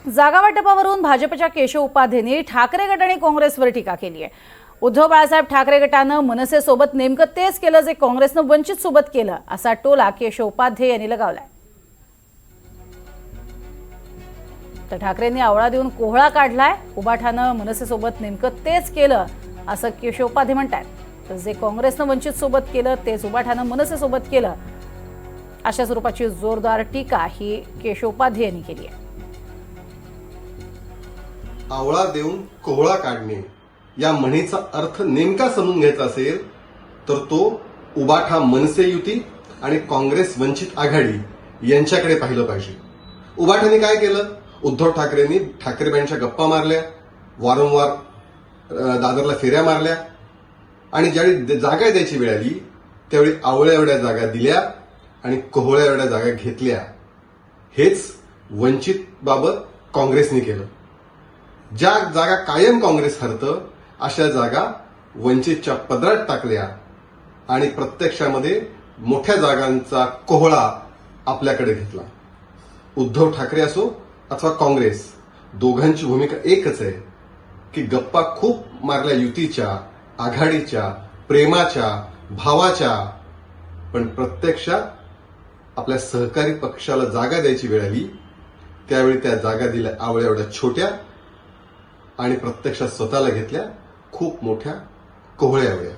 जागा वाटपावरून भाजपच्या केशव उपाध्येंनी ठाकरे गट आणि काँग्रेसवर टीका केली आहे। उद्धव बाळासाहेब ठाकरे गटानं मनसे सोबत नेमकं तेच केलं जे काँग्रेसनं वंचित सोबत केलं असा टोला केशव उपाध्ये यांनी लगावलाय। तर ठाकरेंनी आवळा देऊन कोहळा काढलाय। उबाठानं मनसे सोबत नेमकं तेच केलं असं केशव उपाध्ये म्हणतात। तर जे काँग्रेसनं वंचित सोबत केलं तेच उबाठानं मनसे सोबत केलं अशा स्वरूपाची जोरदार टीका ही केशव उपाध्ये यांनी केली आहे। आवळा देऊन कोहळा काढणे या म्हणीचा अर्थ नेमका समजून घ्यायचा असेल तर तो उबाठा मनसे युती आणि काँग्रेस वंचित आघाडी यांच्याकडे पाहिलं पाहिजे। उबाठाने काय केलं? उद्धव ठाकरेंनी ठाकरेबाईंच्या गप्पा मारल्या, वारंवार दादरला फेऱ्या मारल्या आणि ज्यावेळी जागा द्यायची वेळ आली त्यावेळी आवळ्या एवढ्या जागा दिल्या आणि कोहळ्या एवढ्या जागा घेतल्या। हेच वंचित बाबत काँग्रेसने केलं। ज्या जागा कायम काँग्रेस हरतं अशा जागा वंचितच्या पदरात टाकल्या आणि प्रत्यक्षामध्ये मोठ्या जागांचा कोहळा आपल्याकडे घेतला। उद्धव ठाकरे असो अथवा काँग्रेस दोघांची भूमिका एकच आहे की गप्पा खूप मारल्या युतीच्या, आघाडीच्या, प्रेमाच्या, भावाच्या, पण प्रत्यक्षात आपल्या सहकारी पक्षाला जागा द्यायची वेळ आली त्यावेळी त्या जागा दिल्या आवळ्या एवढ्या छोट्या आणि प्रत्यक्षात स्वतःला घेतल्या खूप मोठ्या कोहळ्या एवढ्या।